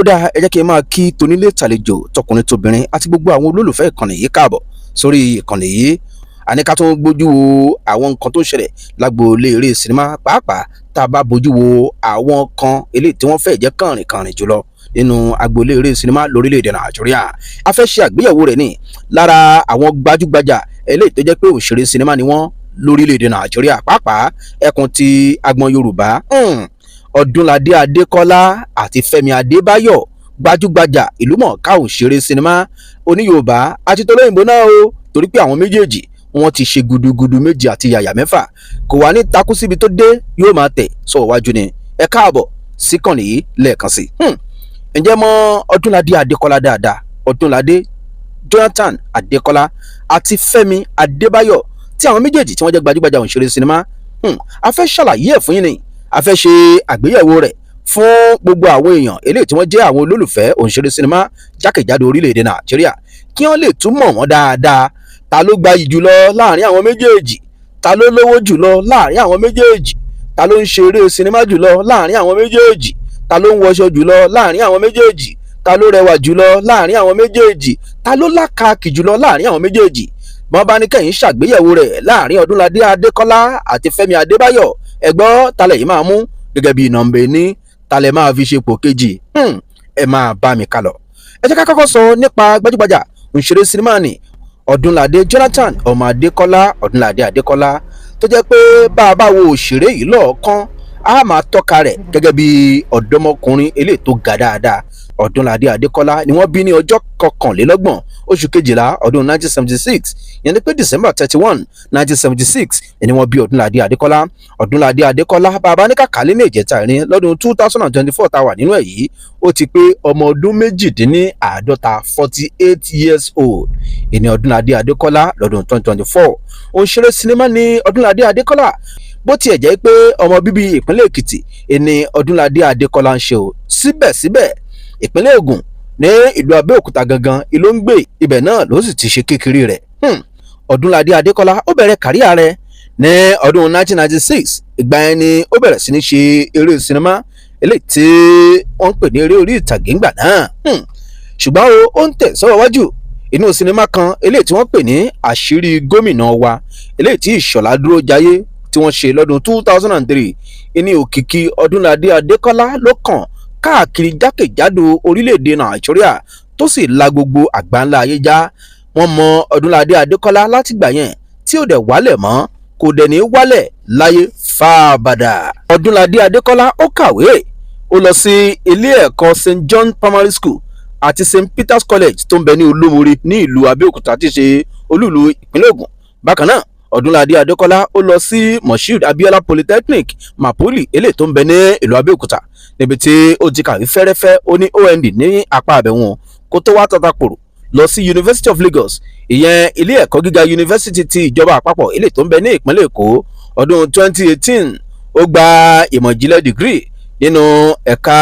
ó dáa ẹ jẹ́ kí n máa kí tonílé tàlejò tọkùnrin tóbìnrin àti gbogbo àwọn olólùfẹ́ ìkànnì yìí káàbọ̀ sórí ìkànnì yìí. àní ká tó ń gbójú wo àwọn nǹkan tó ń ṣẹlẹ̀ lágboolé eré sinimá, pàápàá tá a bá bójú wo àwọn kan eléyìí tí wọ́n fẹ́ jẹ́ kànrìnkànrìn jùlọ nínú agboolé eré sinimá lórílẹ̀‐èdè Nàìjíríà. a fẹ́ ṣe àgbéyẹ̀wò rẹ̀ ní lára àwọn gbajúgbajà eléyìí tó jẹ́ pé òṣèré sinimá ni wọ́n lórílẹ̀‐èdè Nàìjíríà, pàápàá ẹkùn ti agbọn Yorùbá. Ọdúnladé Adékọ́lá àti Fẹ́mi Adébáyọ̀, gbajúgbajà ìlúmọ̀ọ́ká òṣèré sinimá oní Yorùbá àti tolóyìnbó náà o, torí pé àwọn méjèèjì wọ́n ti ṣe gudugudu méjì àti yàyà mẹ́fà, kò wá ní takú síbi tó dé yóò máa tẹ̀ sọ wájú ni. ẹ káàbọ̀ síkànnì yìí lẹ́ẹ̀kan sí. ǹjẹ́ mọ̀ Ọdúnladé Adékọ́lá dáadáa? Ọdúnladé Jonathan Adékọ́lá àti Fẹ́mi Adébáyọ̀, tí àwọn méjèèjì tí wọ́n jẹ́ gbajúgbajà òṣèré sinimá, a fẹ́ ṣàlàyé ẹ̀ fún yín ni. a fẹ́ ṣe àgbéyẹ̀wò rẹ̀ fún gbogbo àwọn èèyàn eléyìí tí wọ́n jẹ́ àwọn olólùfẹ́ òṣèré sinimá jákèjádò orílẹ̀-èdè Nàìjíríà, kí wọ́n lè tún mọ̀ wọ́n dáadáa. Ta ló gbayì jùlọ láàrin àwọn méjèèjì? Ta ló lówó jùlọ láàrin àwọn méjèèjì? Ta ló ń ṣe eré sinimá jùlọ láàrin àwọn méjèèjì? Ta ló ń wọṣọ jùlọ láàrin àwọn méjèèjì? Ta ló rẹwà jùlọ láàrin àwọn méjèèjì? Ta ló lákàkì jùlọ láàrin àwọn méjèèjì? wọ́n bá ní kẹ́yìn ṣàgbéyẹ̀wò rẹ̀ láàrin Ọdúnladé Adékọ́lá àti Fẹ́mi Adébáyọ̀. ẹ gbọ́ talẹ̀ yìí máa mú gẹ́gẹ́ bí nọ́mbà ní, talẹ̀ máa fi ṣe pò kejì. ẹ máa bá mi kálọ. ẹ jẹ́ ká kọ́kọ́ sọ nípa gbajúgbajà òṣèré sinimá ni Ọdúnladé Jonathan ọmọ Adékọ́lá. Ọdúnladé Adékọ́lá tó jẹ́ pé bá a bá wo òṣèré yìí lọ́ọ̀kan, a máa tọ́ka rẹ̀ gẹ́gẹ́ bí ọ̀dọ́mọkùnrin eléyìí tó ga dáadáa. Ọdúnladé Adékọ́lá ni wọ́n bí ní ọjọ́ 21 oṣù kejìlá ọdún 1976, ìyẹn ni pé December 31, 1976 ni wọ́n bí Ọdúnladé Adékọ́lá. Ọdúnladé Adékọ́lá bàbá ní kàkálí ní ìjẹta ìrìn lọ́dún 2024 tá a wà nínú ẹ̀ yìí, ó ti pé ọmọ ọdún 48 48 years old ìní Ọdúnladé Adékọ́lá lọ́dún 2024. òṣèré sinimá ni Ọdúnladé Adékọ́lá, bó tiẹ̀ jẹ́ pé ọmọ bíbí ìpínlẹ̀ Èkìtì ìní Ọdúnladé Adékọ́lá ń ṣe o. síbẹ̀síbẹ̀ ìpínlẹ̀ Ògùn ní ìlú Abẹ́òkúta gangan ló ń gbé, ibẹ̀ náà ló sì ti ṣe kékeré rẹ̀. Ọdúnladé Adékọ́lá ó bẹ̀rẹ̀ kàríà rẹ̀ ní ọdún 1996. ìgbà yẹn ni ó bẹ̀rẹ̀ sí ní ṣe eré sinimá eléyìí tí wọ́n ń pè ní eré orí ìtàgé ńgbà náà. ṣùgbọ́n ó ń tẹ̀ sọ́wọ́ wájú inú sinimá kan eléyìí tí wọ́n pè ní Àṣírí Gómìnà Wa, eléyìí tí Ìṣọ̀lá Dúrójayé tí wọ́n ṣe lọ́dún 2003. ìní òkìkí Ọdúnladé Adékọ́lá ló kàn káàkiri jákèjádò orílẹ̀-èdè Nàìjíríà tó sì la gbogbo àgbáńlá ayé já. wọ́n mọ Ọdúnladé Adékọ́lá látìgbà yẹn tí ò dẹ̀ wálẹ̀ mọ́, kò dẹ̀ ní wálẹ̀ láyé fàbàdà. Ọdúnladé Adékọ́lá ó kàwé, ó lọ sí ilé ẹ̀kọ́ St John Primary School àti St Peter's College tó ń bẹ ní Olúmọ̀rí ní ìlú Abẹ́òkúta tí ṣe olúùlú ìpínlẹ̀ Ògùn. bákan náà Ọdúnladé Adékọ́lá ó lọ sí Moshood Abiola Polytechnic Mapoli eléyìí tó ń bẹ ní ìlú Abẹ́òkúta, níbi tí ó ti kàwé fẹ́rẹ́fẹ́. ó ní OND ní apá àbẹ̀wọ̀n kó tó wá tàtàkùrù lọ sí University of Lagos, ìyẹn ilé ẹ̀kọ́ gíga yunifásitì ti ìjọba àpapọ̀ eléyìí tó ń bẹ ní ìpínlẹ̀ Èkó. ọdún 2018 ó gba ìmọ̀ ìjìnlẹ̀ degree nínú ẹ̀ka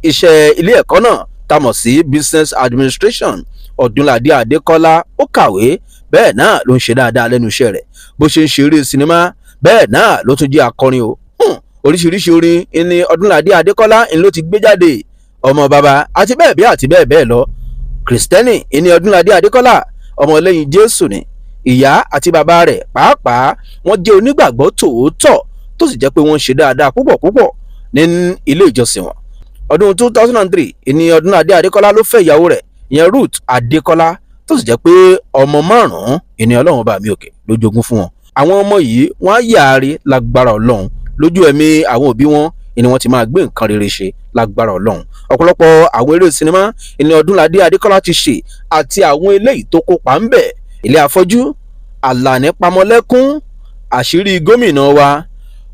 iṣẹ́ ilé ẹ̀kọ́ náà tá mọ̀ sí Business Administration. Ọdúnladé Adékọ́lá ó kàwé, bẹ́ẹ̀ náà ló ń ṣe dáadáa lẹ́nu iṣẹ́ rẹ̀. bó ṣe ń ṣe eré sinimá, bẹ́ẹ̀ náà ló tún jẹ́ akọrin o. oríṣiríṣi orin ní Ọdúnladé Adékọ́lá ló ti gbé jáde. ọmọ bàbá àti bẹ́ẹ̀ bẹ́ẹ̀ lọ. Kristẹni ní Ọdúnladé Adékọ́lá, ọmọlẹ́yìn Jésù ni. ìyá àti bàbá rẹ̀ pàápàá wọ́n jẹ́ onígbàgbọ́ tòótọ́ tó sì jẹ́ pé wọ́n ṣe dáadáa púpọ̀ ní ilé ìjọsìn wọn. ọdún 2003 ní Ọdúnladé Adékọ́lá ló fẹ́ ìyàwó rẹ̀, ìyẹn Ruth Adékọ́lá, tó sì jẹ́ pé ọmọ 5 ìní Ọlọ́run bá mi òkè ló jogún fún wọn. àwọn ọmọ yìí wọ́n á yàárí lágbára Ọlọ́run, lójú ẹ̀mí àwọn òbí wọn ni wọ́n ti máa gbé nǹkan rere ṣe lágbára Ọlọ́run. ọ̀pọ̀lọpọ̀ àwọn eré sinimá ìní Ọdúnladé Adékọ́lá ti ṣe àti àwọn eléyìí tó kópa ń bẹ̀: Ilé Afọ́jú, Àlàní Pamọ́lẹ́kún, Àṣírí Gómìnà Wa,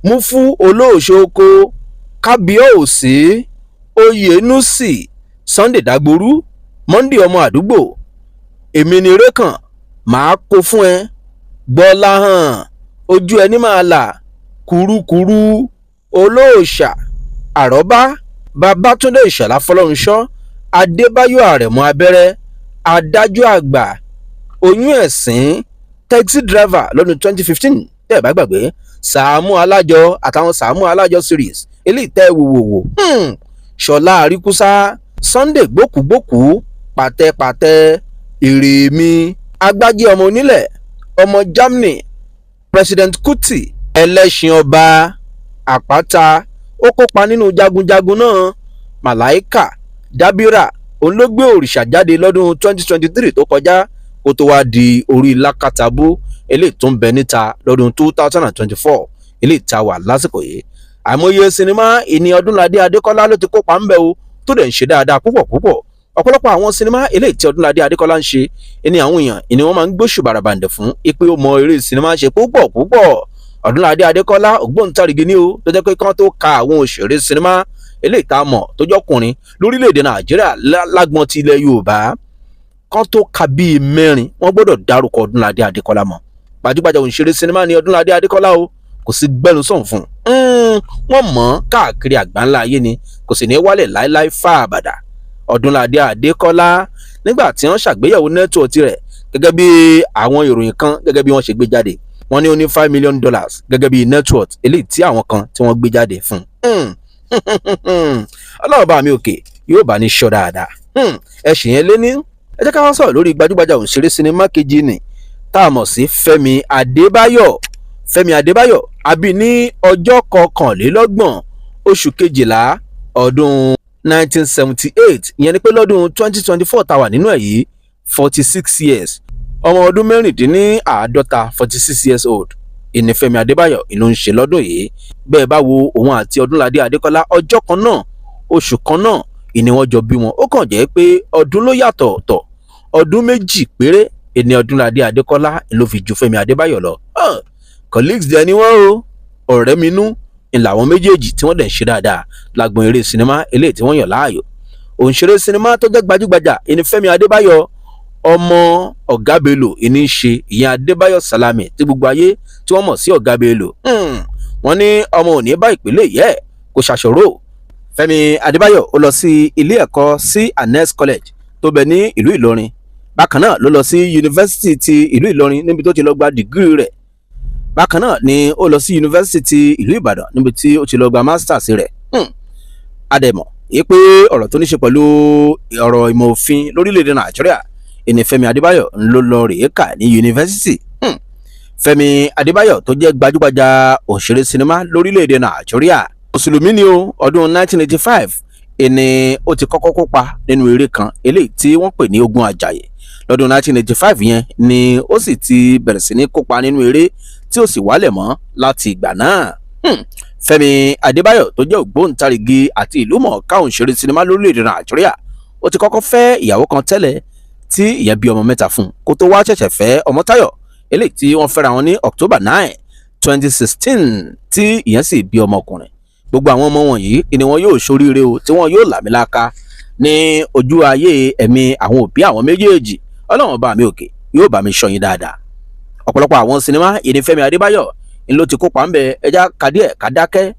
Múfú Olóòṣòko, Kábíyèsí, Oyènúsì, Sunday Dagboru, Monday Ọmọ Àdúgbò, Èmi ni Rékàn, Màá kó fún ẹ, Gbọ́láhàn, Ojú ẹni máa là, Kúrúkúrú, Olóòṣà, Àrọ́bá, Babátúndé Ìṣọ̀lá Fọlọ́runṣọ́, Adébáyọ̀ Àrẹ̀mú Abẹ́rẹ́, Adájọ́ Àgbà, Oyún Ẹ̀sìn, Taxi Driver lọ́dún 2015 tẹ́ ẹ̀ bá gbàgbé, Sàámú Alájọ àtàwọn Sàámú Alájọ series eléyìí tẹ́ wòwòwò. Ṣọlá Àríkúsá, Sunday gbókùgbókù pàtẹ́pàtẹ́ èrè mi agbájé ọmọ onílẹ̀ ọmọ Germany President Kuti ẹlẹ́ṣin ọba àpáta ó kópa nínú jagunjagun náà. Màláíkà Dábírà òun ló gbé òrìṣà jáde lọ́dún 2023 tó kọjá kó tó wá di orí lákàtàbú eléyìí tó ń bẹ níta lọ́dún 2024 eléyìí tá a wà lásìkò yìí. àìmọye sinimá ìní Ọdúnládé Adékọ́lá ló ti kópa ń bẹ o tó dẹ̀ ń ṣe dáadáa púpọ̀ púpọ̀. ọ̀pọ̀lọpọ̀ àwọn sinimá eléyìí tí Ọdúnládé Adékọ́lá ń ṣe ìní àwọn èèyàn ìní wọ́n máa ń gbóṣù bàràbàǹdẹ̀ fún ipe ó mọ eré sinimá ṣe púpọ̀ púpọ̀. Ọdúnládé Adékọ́lá ògbóǹtarìgì ni o tó jẹ́ pé kán tó ka àwọn òṣèré sinimá eléyìí tá a mọ̀ tó jọkùnrin lórílẹ̀‐èdè Nàìjíríà lágbọ́n ti ilẹ̀ Yorùbá kán tó ka bíi mẹ́rin wọ́n gbọ́dọ̀ dárúkọ Ọdúnládé Adékọ́lá mọ́. gbajúgbajà òṣèré sinimá ni Ọdúnládé Adékọ́lá o kò sí gbẹ́nu sọ̀hún fún un. wọ́n mọ̀ ọ́n káàkiri àgbáńlá ayé ni kò sì ní wálẹ̀ láéláé fà àbàdà. Ọdúnládé Adékọ́lá nígbà tí wọ́n ṣàgbéyẹ̀wò nẹ́tíwọ̀tì rẹ̀ gẹ́gẹ́ bí àwọn ìròyìn kan gẹ́gẹ́ bí wọ́n ṣe gbé jáde wọ́n ní ó ní $5 million gẹ́gẹ́ bí nẹ́tíwọ̀tì eléyìí tí àwọn kan tí wọ́n gbé jáde fún un. Ọlọ́run bá mi òkè yóò bá ní ṣọ́ dáadáa. ẹ̀sìn yẹn lé ní ẹ jẹ́ ká wá sọ̀rọ̀ lórí gbajúgbajà òṣèré sinimá kejì ni tá a mọ̀ sí Fẹ́mi Adébáyọ̀. Fẹ́mi Adébáyọ̀ àbí ní ọjọ́ 21 oṣù kejìlá ọdún 1978 ìyẹn ni pé lọ́dún 2024 tá a wà nínú ẹ̀ yìí 46 years ọmọ ọdún mẹ́rìndínláàádọ́ta 46 years old ìní Fẹ́mi Adébáyọ̀ ìlú ń ṣe lọ́dún yìí. bẹ́ẹ̀ bá wo òun àti Ọdúnládé Adékọ́lá ọjọ́ kan náà oṣù kan náà ìní wọ́n jọ bí wọn. ó kàn jẹ́ pé ọdún ló yàtọ̀ ọ̀tọ̀ ọdún méjì péré ìní Ọdúnládé Adékọ́lá ló fi ju Fẹ́mi Adébáyọ̀ lọ. colleagues dẹ̀ ni wọ́n o ọ̀rẹ́ mi nú ni làwọn méjèèjì tí wọ́n dẹ̀ ń ṣe dáadáa lágbọn eré sinimá eléyìí tí wọ́n yàn láàyò. òǹṣeré sinimá tó jẹ́ gbajúgbajà ìní Fẹ́mi Adébáyọ̀ ọmọ Ọ̀gá Bello ìní ń ṣe ìyẹn Adébáyọ̀ Salami tí gbogbo ayé tí wọ́n mọ̀ sí Ọ̀gá Bello. wọ́n ní ọmọ òní bá ìpínlẹ̀ yẹ́ kó ṣàṣọrò. Fẹ́mi Adébáyọ̀ ó lọ sí ilé ẹ̀kọ́ sí Anes College tó bẹ ní ìlú Ìlọrin. bákan náà ló lọ sí yunifásitì ti ìlú Ìlọrin níbi tó ti lọ gba dìgírì rẹ̀. bákan náà ni ó lọ sí yunifásitì ti ìlú Ìbàdàn níbi tí ó ti lọ gba masters rẹ̀. adẹ̀mọ̀ yìí pé ọ̀rọ̀ tó ní ṣe pẹ̀lú ọ̀rọ̀ ìmọ̀ òfin lórílẹ̀‐èdè Nàìjíríà ìní Fẹ́mi Adébáyọ̀ ń lọ rèé kà ní yunifásitì. Fẹ́mi Adébáyọ̀ tó jẹ́ gbajúgbajà òṣèré sinimá lórílẹ̀‐èdè Nàìjíríà mùsùlùmí ni o ọdún 1985 ìní ó ti kọ́kọ́ kópa nínú eré kan eléyìí tí wọ́n pè ní Ogun Àjàyè. lọ́dún 1985 yẹn ni ó sì ti bẹ̀rẹ̀ sí ní kópa nínú eré tí ó sì wálẹ̀ mọ́ láti ìgbà náà. Fẹ́mi Adébáyọ̀ tó jẹ́ ògbóǹtarìgì àti ìlúmọ̀ọ́ká òṣèré sinimá lórílẹ̀‐èdè Nàìjíríà ó ti kọ́kọ́ fẹ́ ìyàwó kan tẹ́lẹ̀ tí ìyẹn bí ọmọ 3 fún kó tó wá ṣẹ̀ṣẹ̀ fẹ́ Ọmọ́táyọ̀ eléyìí tí wọ́n fẹ́ra wọn ní October 9, 2016 tí ìyẹn sì bí ọmọkùnrin. gbogbo àwọn ọmọ wọ̀nyí ni wọn yóò ṣoríire o tí wọn yóò làmìlaka ní ojú ayé ẹ̀mí àwọn òbí àwọn méjèèjì. Ọlọ́run bá mi òkè yóò bá mi ṣọ́ yín dáadáa. ọ̀pọ̀lọpọ̀ àwọn sinimá ìní Fẹ́mi Adébáyọ̀ ń ló ti kópa ń bẹ ẹja kadíẹ̀ kadákẹ́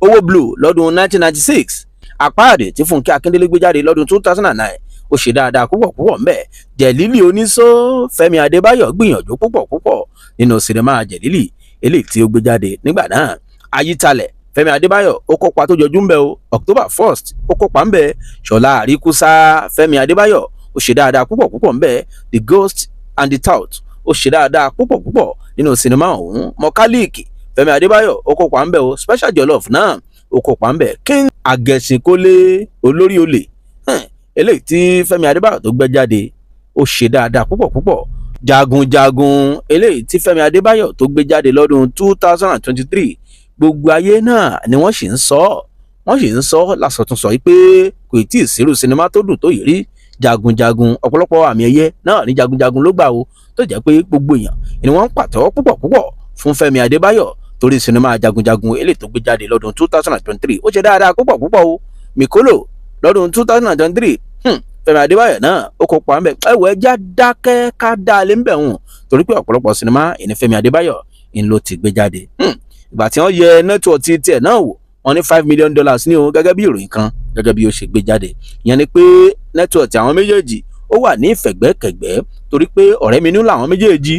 Owó Blue lọ́dún 1996 Àpáàdé tí Fúnkẹ́ Akíndélé gbé jáde lọ́dún 2009 ó ṣe dáadáa púpọ̀ púpọ̀ ńbẹ̀. Jẹ̀lílì Oníṣó Fẹ́mi Adébáyọ̀ gbìyànjú púpọ̀ púpọ̀ nínú sinimá Jẹ̀lílì eléyìí tí ó gbé jáde nígbà náà. Ayítalẹ̀ Fẹ́mi Adébáyọ̀ ó kópa tó jọjú ńbẹ̀ o October 1st ó kópa ńbẹ̀. Ṣọlá Àríkúsá Fẹ́mi Adébáyọ̀ ó ṣe dáadáa púpọ̀ púpọ̀ ńbẹ̀. The Ghost and the Tout ó ṣe dáadáa púpọ̀ púpọ̀ nínú sinimá ọ̀hún. Mọkálíìkì Fẹ́mi Adébáyọ̀ ó kópa ńbẹ̀ o Special Jollof náà ó kópa ńbẹ̀. King Agẹṣinkólé olórí olè eléyìí tí Fẹ́mi Adébáyọ̀ tó gbé jáde ó ṣe dáadáa púpọ̀ púpọ̀. Jagunjagun eléyìí tí Fẹ́mi Adébáyọ̀ tó gbé jáde lọ́dún 2023 gbogbo ayé náà ni wọ́n sì ń sọ lásọtún sọ pé kò tí ì sírú sinimá tó dùn tó yìí rí. Jagunjagun ọ̀pọ̀lọpọ̀ àmì ẹ̀yẹ náà ní Jagunjagun ló gbà o tó jẹ́ pé gbogbo èèyàn ni wọ́n ń pàtẹ́wọ́ púpọ̀ púpọ̀ fún Fẹ́mi Adébáyọ̀ torí sinimá Jagunjagun eléyìí tó gbé jáde lọ́dún 2023 ó ṣe dáadáa púpọ̀ púpọ̀ o. Mikolo lọ́dún 2023 Fẹ́mi Adébáyọ̀ náà ó kópa ńbẹ̀. ẹ̀wọ̀ ẹja dákẹ́ ká dá lé ńbẹ̀ hùn torí pé ọ̀pọ̀lọpọ̀ sinimá ìní Fẹ́mi Adébáyọ̀ ń ló ti gbé jáde. ìgbà tí wọ́n yẹ nẹ́tíwọ̀tì tiẹ̀ náà wò wọ́n ní $5 million ní o gẹ́gẹ́ bí ìròyìn kan gẹ́gẹ́ bí ó ṣe gbé jáde. ìyẹn ni pé nẹ́tíwọ̀tì àwọn méjèèjì ó wà ní ìfẹ̀gbẹ́kẹ̀gbẹ́ torí pé ọ̀rẹ́ mi nú làwọn méjèèjì.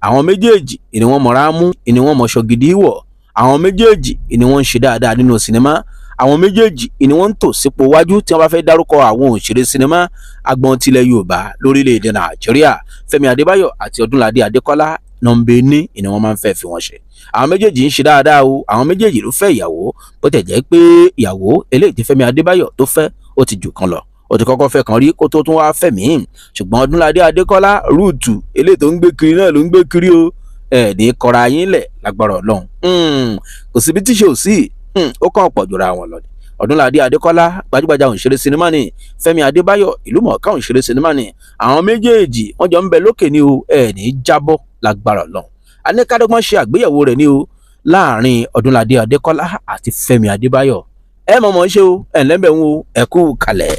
àwọn méjèèjì ni wọ́n mọ̀ra mú ni wọ́n mọ̀ṣọ́ gidi wọ̀. àwọn méjèèjì ni wọ́n ń ṣe dáadáa nínú sinimá. àwọn méjèèjì ni wọ́n ń tò sípò wájú tí wọ́n bá fẹ́ dárúkọ àwọn òṣèré sinimá agbọn tilẹ̀ Yorùbá lórílẹ̀‐èdè Nàìjíríà. Fẹ́mi Adébáyọ̀ àti Ọdúnládé Adékọ́lá nọ́mbé ní ni wọ́n máa ń fẹ́ fi wọ́n ṣe. àwọn méjèèjì ń ṣe dáadáa o, àwọn méjèèjì ló fẹ́ ìyàwó, bó tẹ̀ jẹ́ pé ìyàwó eléyìí tí Fẹ́mi Adébáyọ̀ tó fẹ́ ó ti jù kan lọ, ó ti kọ́kọ́ fẹ́ kan rí kó tó tún wá fẹ́ míì. Ṣùgbọ́n Ọdúnládé Adékọ́lá rúùtù eléyìí tó ń gbé kiri náà ló ń gbé kiri o, ẹ̀ ní kọra yín lẹ̀ lágbára Ọlọ́run. Kò síbi tíṣe ò sí, ó kàn pọ̀ jùra wọn lọ ni. Ọdúnládé Adékọ́lá gbajúgbajà òǹṣeré sinimá ni, Fẹ́mi Adébáyọ̀ ìlúmọ̀ọ́ká òǹṣeré sinimá ni. àwọn méjèèjì wọ́n jọ ń bẹ lókè ni o, ẹ̀ ní jábọ́ lágbára Ọlọ́run. a ní kádọ́gbọ́n ṣe àgbéyẹ̀wò rẹ̀ ni o láàrin Ọdúnládé Adékọ́lá àti Fẹ́mi Adébáyọ̀. ẹ mọ̀mọ́ ṣe o, ẹ̀ ńlẹ́bẹ̀ ń o, ẹ kú kalẹ̀.